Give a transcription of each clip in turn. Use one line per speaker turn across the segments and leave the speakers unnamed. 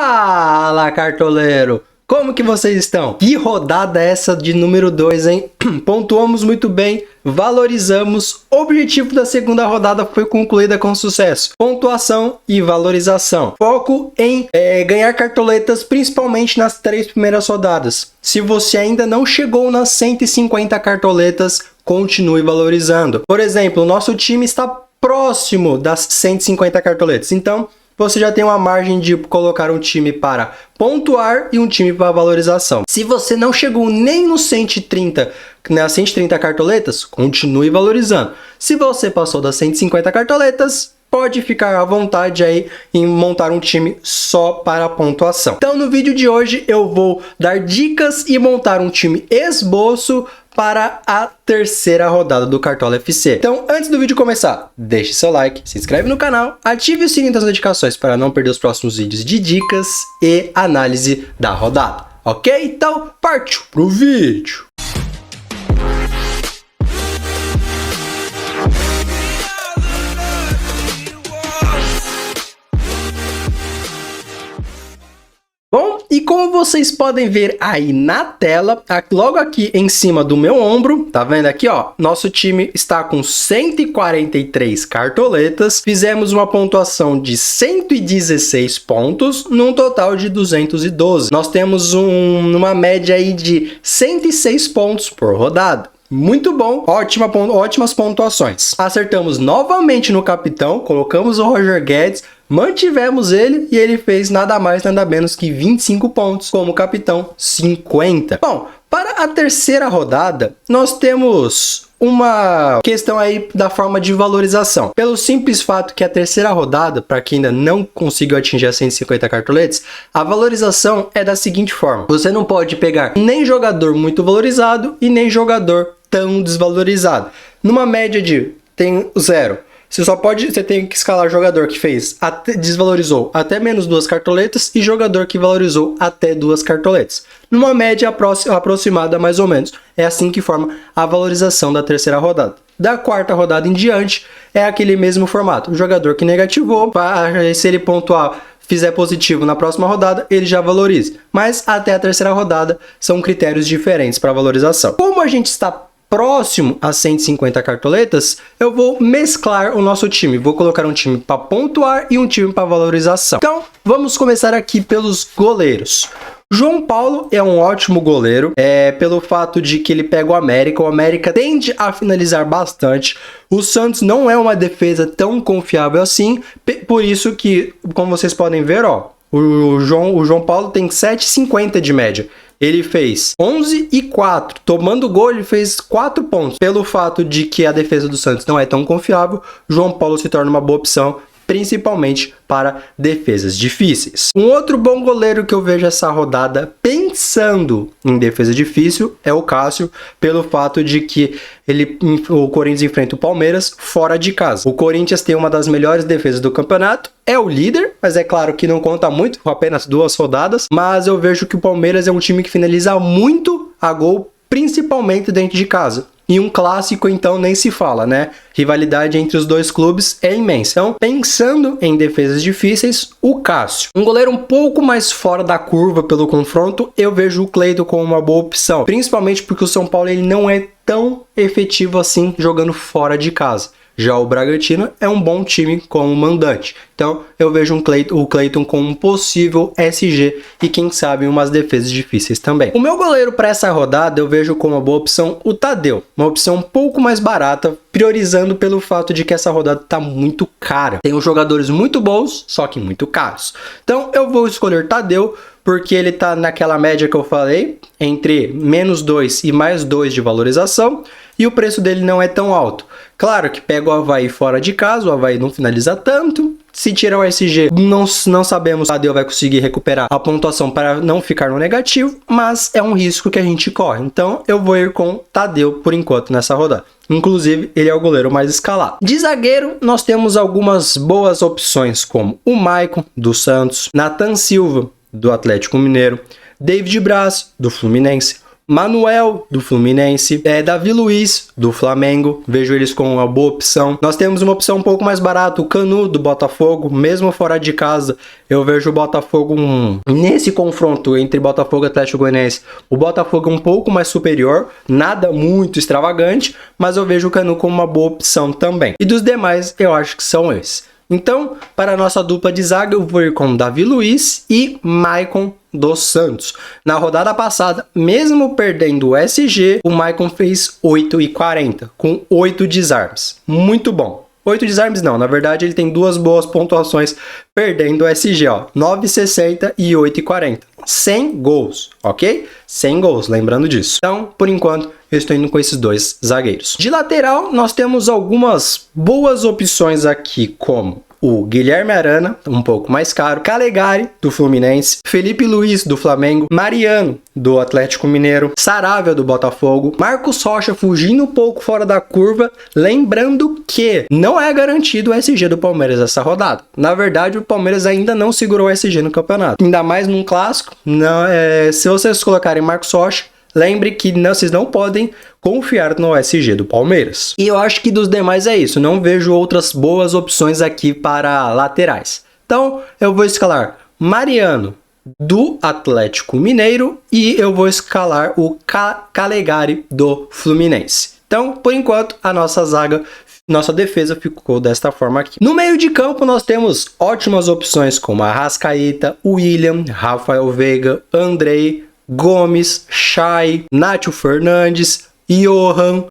Fala, cartoleiro! Como que vocês estão? Que rodada é essa de número 2, hein? Pontuamos muito bem, valorizamos. O objetivo da segunda rodada foi concluída com sucesso. Pontuação e valorização. Foco em ganhar cartoletas, principalmente nas 3 primeiras rodadas. Se você ainda não chegou nas 150 cartoletas, continue valorizando. Por exemplo, o nosso time está próximo das 150 cartoletas. Então, você já tem uma margem de colocar um time para pontuar e um time para valorização. Se você não chegou nem nos 130, nas 130 cartoletas, continue valorizando. Se você passou das 150 cartoletas, pode ficar à vontade aí em montar um time só para pontuação. Então, no vídeo de hoje, eu vou dar dicas e montar um time esboço para a terceira rodada do Cartola FC. Então, antes do vídeo começar, deixe seu like, se inscreve no canal, ative o sininho das notificações para não perder os próximos vídeos de dicas e análise da rodada, ok? Então, partiu pro vídeo! Bom, e como vocês podem ver aí na tela, logo aqui em cima do meu ombro, tá vendo aqui, ó? Nosso time está com 143 cartoletas, fizemos uma pontuação de 116 pontos, num total de 212. Nós temos uma média aí de 106 pontos por rodada. Muito bom, ótimas pontuações. Acertamos novamente no capitão, colocamos o Roger Guedes, mantivemos ele e ele fez nada mais, nada menos que 25 pontos, como capitão 50. Bom, para a terceira rodada, nós temos uma questão aí da forma de valorização. Pelo simples fato que a terceira rodada, para quem ainda não conseguiu atingir as 150 cartoletas, a valorização é da seguinte forma. Você não pode pegar nem jogador muito valorizado e nem jogador tão desvalorizado. Numa média de tem 0. Você tem que escalar jogador que desvalorizou até menos 2 cartoletas e jogador que valorizou até 2 cartoletas. Numa média aproximada, mais ou menos. É assim que forma a valorização da terceira rodada. Da quarta rodada em diante, é aquele mesmo formato. O jogador que negativou, se ele pontuar, fizer positivo na próxima rodada, ele já valoriza. Mas até a terceira rodada, são critérios diferentes para valorização. Como a gente está próximo a 150 cartoletas, eu vou mesclar o nosso time. Vou colocar um time para pontuar e um time para valorização. Então, vamos começar aqui pelos goleiros. João Paulo é um ótimo goleiro, pelo fato de que ele pega o América tende a finalizar bastante. O Santos não é uma defesa tão confiável assim, por isso que, como vocês podem ver, ó, o João Paulo tem 7,50 de média. Ele fez 11 e 4. Tomando gol, ele fez 4 pontos. Pelo fato de que a defesa do Santos não é tão confiável, João Paulo se torna uma boa opção, principalmente para defesas difíceis. Um outro bom goleiro que eu vejo essa rodada pensando em defesa difícil é o Cássio, pelo fato de que o Corinthians enfrenta o Palmeiras fora de casa. O Corinthians tem uma das melhores defesas do campeonato, é o líder, mas é claro que não conta muito, com apenas 2 rodadas, mas eu vejo que o Palmeiras é um time que finaliza muito a gol, principalmente dentro de casa. E um clássico, então, nem se fala, né? Rivalidade entre os dois clubes é imensa. Então, pensando em defesas difíceis, o Cássio. Um goleiro um pouco mais fora da curva pelo confronto, eu vejo o Cleiton como uma boa opção. Principalmente porque o São Paulo ele não é tão efetivo assim jogando fora de casa. Já o Bragantino é um bom time como mandante. Então, eu vejo o Cleiton como um possível SG e, quem sabe, umas defesas difíceis também. O meu goleiro para essa rodada, eu vejo como uma boa opção o Tadeu. Uma opção um pouco mais barata, priorizando pelo fato de que essa rodada está muito cara. Tem uns jogadores muito bons, só que muito caros. Então, eu vou escolher Tadeu, porque ele está naquela média que eu falei, entre menos 2 e mais 2 de valorização, e o preço dele não é tão alto. Claro que pega o Avaí fora de casa, o Avaí não finaliza tanto. Se tirar o SG, não sabemos se o Tadeu vai conseguir recuperar a pontuação para não ficar no negativo, mas é um risco que a gente corre. Então eu vou ir com Tadeu por enquanto nessa rodada. Inclusive, ele é o goleiro mais escalado. De zagueiro, nós temos algumas boas opções, como o Maicon, do Santos, Nathan Silva, do Atlético Mineiro, David Braz, do Fluminense, Manuel, do Fluminense, Davi Luiz, do Flamengo, vejo eles como uma boa opção. Nós temos uma opção um pouco mais barata, o Canu, do Botafogo, mesmo fora de casa, eu vejo o Botafogo nesse confronto entre Botafogo e Atlético Goianiense, o Botafogo um pouco mais superior, nada muito extravagante, mas eu vejo o Canu como uma boa opção também. E dos demais, eu acho que são esses. Então, para a nossa dupla de zaga, eu vou ir com Davi Luiz e Maicon dos Santos. Na rodada passada, mesmo perdendo o SG, o Maicon fez 8,40, com 8 desarmes. Muito bom. 8 desarmes não, na verdade ele tem duas boas pontuações perdendo o SG, ó, 9,60 e 8,40. 100 gols, ok? 100 gols, lembrando disso. Então, por enquanto, eu estou indo com esses dois zagueiros. De lateral, nós temos algumas boas opções aqui, como o Guilherme Arana, um pouco mais caro, Calegari, do Fluminense, Felipe Luiz, do Flamengo, Mariano, do Atlético Mineiro, Saravia, do Botafogo, Marcos Rocha fugindo um pouco fora da curva, lembrando que não é garantido o SG do Palmeiras essa rodada. Na verdade, o Palmeiras ainda não segurou o SG no campeonato, ainda mais num clássico. Não, se vocês colocarem Marcos Rocha, lembre que vocês não podem confiar no SG do Palmeiras. E eu acho que dos demais é isso. Não vejo outras boas opções aqui para laterais. Então, eu vou escalar Mariano, do Atlético Mineiro, e eu vou escalar o Calegari, do Fluminense. Então, por enquanto, a nossa zaga, nossa defesa ficou desta forma aqui. No meio de campo, nós temos ótimas opções como Arrascaeta, William, Rafael Veiga, Andrei, Gomes, Chay, Nátio Fernandes, Johan,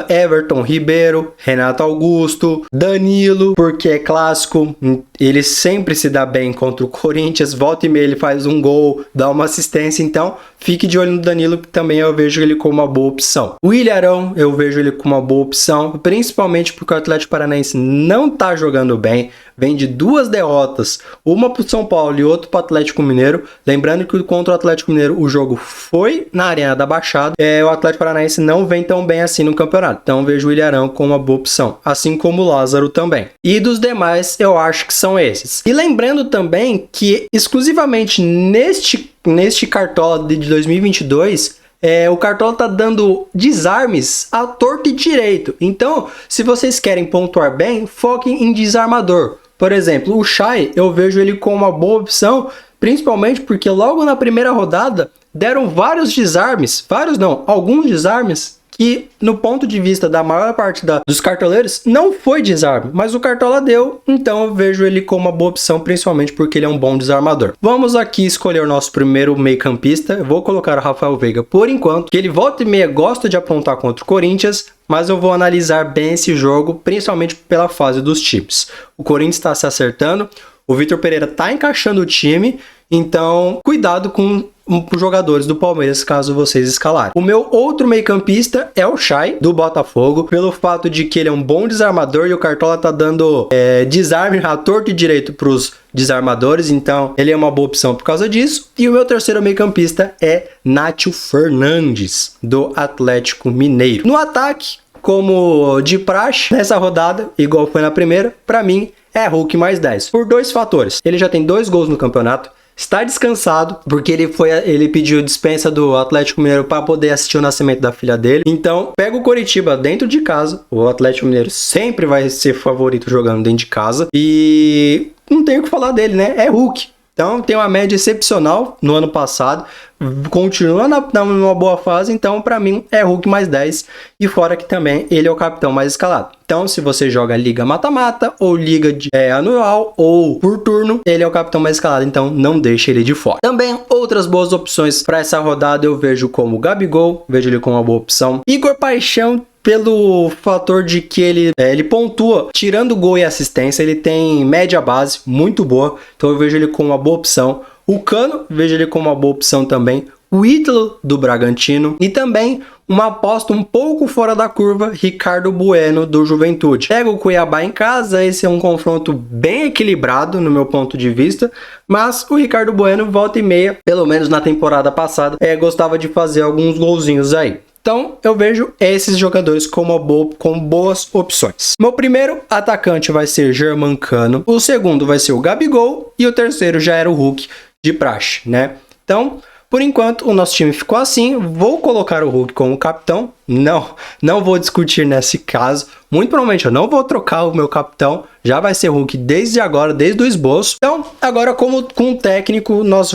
Everton Ribeiro, Renato Augusto, Danilo, porque é clássico, ele sempre se dá bem contra o Corinthians, volta e meia ele faz um gol, dá uma assistência, então fique de olho no Danilo, que também eu vejo ele como uma boa opção. O Ilharão, eu vejo ele como uma boa opção, principalmente porque o Atlético Paranaense não tá jogando bem, vem de duas derrotas, uma pro São Paulo e outra pro Atlético Mineiro, lembrando que contra o Atlético Mineiro o jogo foi na Arena da Baixada, o Atlético Paranaense não vem tão bem assim no campeonato, então vejo o Ilharão como uma boa opção, assim como o Lázaro também. E dos demais eu acho que são esses. E lembrando também que exclusivamente neste Cartola de 2022, o Cartola tá dando desarmes à torto e direito. Então, se vocês querem pontuar bem, foquem em desarmador. Por exemplo, o Chay, eu vejo ele como uma boa opção, principalmente porque logo na primeira rodada deram vários desarmes, alguns desarmes, que no ponto de vista da maior parte dos cartoleiros não foi desarme, mas o Cartola deu, então eu vejo ele como uma boa opção, principalmente porque ele é um bom desarmador. Vamos aqui escolher o nosso primeiro meio-campista. Eu vou colocar o Rafael Veiga por enquanto, que ele volta e meia gosta de aprontar contra o Corinthians, mas eu vou analisar bem esse jogo, principalmente pela fase dos times. O Corinthians está se acertando, o Vitor Pereira está encaixando o time, então cuidado com os jogadores do Palmeiras caso vocês escalarem. O meu outro meio-campista é o Chay, do Botafogo, pelo fato de que ele é um bom desarmador e o Cartola tá dando desarme à torto e direito para os desarmadores, então ele é uma boa opção por causa disso. E o meu terceiro meio-campista é Nátio Fernandes, do Atlético Mineiro. No ataque, como de praxe, nessa rodada, igual foi na primeira, para mim é Hulk mais 10, por dois fatores. Ele já tem 2 gols no campeonato, está descansado, porque ele pediu dispensa do Atlético Mineiro para poder assistir o nascimento da filha dele. Então, pega o Coritiba dentro de casa. O Atlético Mineiro sempre vai ser favorito jogando dentro de casa. E não tenho o que falar dele, né? É Hulk. Então, tem uma média excepcional no ano passado. Continua numa boa fase, então para mim é Hulk mais 10. E fora que também ele é o capitão mais escalado. Então, se você joga liga mata-mata, ou liga anual, ou por turno, ele é o capitão mais escalado, então não deixe ele de fora. Também outras boas opções para essa rodada eu vejo como o Gabigol, vejo ele como uma boa opção. Igor Paixão, pelo fator de que ele pontua, tirando gol e assistência, ele tem média base muito boa, então eu vejo ele como uma boa opção. O Cano, vejo ele como uma boa opção também. O Ítalo, do Bragantino. E também uma aposta um pouco fora da curva, Ricardo Bueno, do Juventude. Pega o Cuiabá em casa, esse é um confronto bem equilibrado no meu ponto de vista, mas o Ricardo Bueno, volta e meia, pelo menos na temporada passada, gostava de fazer alguns golzinhos aí. Então, eu vejo esses jogadores como boas opções. Meu primeiro atacante vai ser Germancano, o segundo vai ser o Gabigol e o terceiro já era o Hulk de praxe, né? Então, por enquanto o nosso time ficou assim. Vou colocar o Hulk como capitão. Não vou discutir nesse caso. Muito provavelmente eu não vou trocar o meu capitão. Já vai ser Hulk desde agora, desde o esboço. Então, agora como com o técnico, nós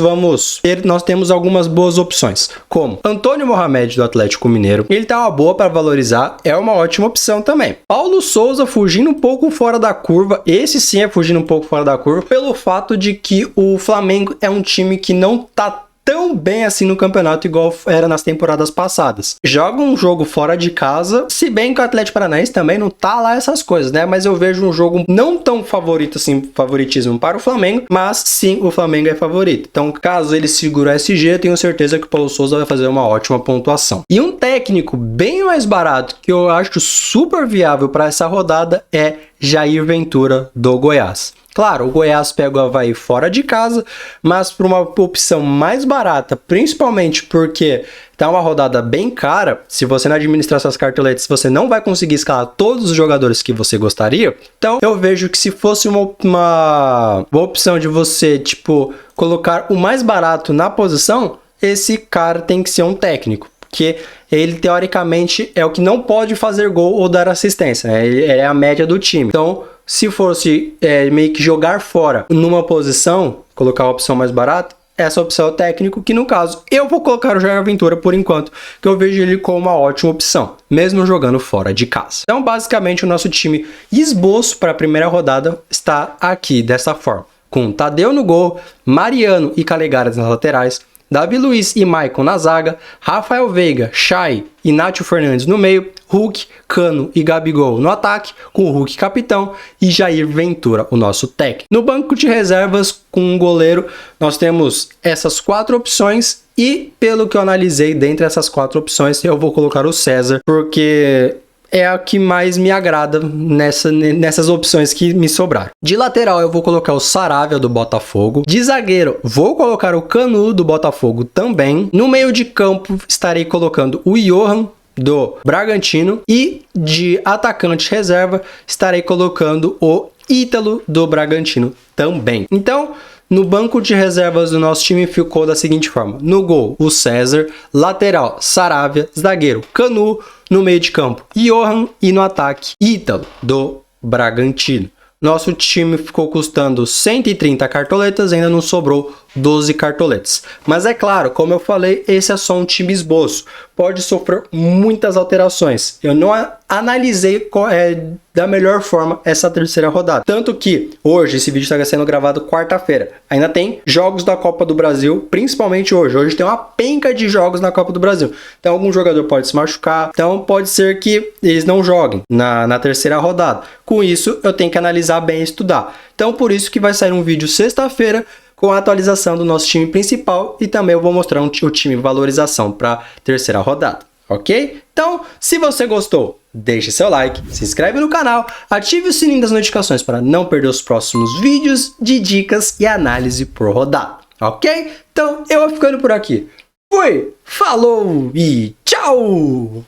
temos algumas boas opções. Como Antônio Mohamed do Atlético Mineiro. Ele tá uma boa para valorizar, é uma ótima opção também. Paulo Souza fugindo um pouco fora da curva. Esse sim é fugindo um pouco fora da curva, pelo fato de que o Flamengo é um time que não tá tão bem assim no campeonato igual era nas temporadas passadas. Joga um jogo fora de casa, se bem que o Atlético Paranaense também não tá lá essas coisas, né? Mas eu vejo um jogo não tão favorito assim, favoritismo para o Flamengo, mas sim, o Flamengo é favorito. Então, caso ele segure o SG, eu tenho certeza que o Paulo Souza vai fazer uma ótima pontuação. E um técnico bem mais barato, que eu acho super viável para essa rodada, é Jair Ventura do Goiás. Claro, o Goiás pega o Avaí fora de casa, mas por uma opção mais barata, principalmente porque tá uma rodada bem cara, se você não administrar suas cartoletas, você não vai conseguir escalar todos os jogadores que você gostaria. Então, eu vejo que se fosse uma opção de você, tipo, colocar o mais barato na posição, esse cara tem que ser um técnico. Porque ele, teoricamente, é o que não pode fazer gol ou dar assistência, né? Ele é a média do time. Então, se fosse meio que jogar fora numa posição, colocar a opção mais barata, essa opção é o técnico, que no caso, eu vou colocar o Jair Ventura por enquanto, que eu vejo ele como uma ótima opção, mesmo jogando fora de casa. Então, basicamente, o nosso time esboço para a primeira rodada está aqui, dessa forma. Com Tadeu no gol, Mariano e Calegares nas laterais, Davi Luiz e Maicon na zaga, Rafael Veiga, Chay e Nátio Fernandes no meio, Hulk, Cano e Gabigol no ataque, com o Hulk capitão e Jair Ventura, o nosso técnico. No banco de reservas, com um goleiro, nós temos essas 4 opções e, pelo que eu analisei, dentre essas 4 opções, eu vou colocar o César, porque é a que mais me agrada nessas opções que me sobraram. De lateral eu vou colocar o Saravia do Botafogo. De zagueiro vou colocar o Canu do Botafogo também. No meio de campo estarei colocando o Johan do Bragantino. E de atacante reserva estarei colocando o Ítalo do Bragantino também. Então, no banco de reservas do nosso time ficou da seguinte forma: no gol, o César, lateral, Saravia, zagueiro, Canu, no meio de campo, Johan e no ataque, Ítalo do Bragantino. Nosso time ficou custando 130 cartoletas, ainda não sobrou 12 cartoletas. Mas é claro, como eu falei, esse é só um time esboço. Pode sofrer muitas alterações. Eu não analisei da melhor forma essa terceira rodada. Tanto que hoje, esse vídeo está sendo gravado quarta-feira. Ainda tem jogos da Copa do Brasil, principalmente hoje. Hoje tem uma penca de jogos na Copa do Brasil. Então algum jogador pode se machucar. Então pode ser que eles não joguem na terceira rodada. Com isso, eu tenho que analisar bem e estudar. Então por isso que vai sair um vídeo sexta-feira com a atualização do nosso time principal e também eu vou mostrar o time valorização para terceira rodada, ok? Então, se você gostou, deixe seu like, se inscreve no canal, ative o sininho das notificações para não perder os próximos vídeos de dicas e análise por rodada, ok? Então, eu vou ficando por aqui. Fui, falou e tchau!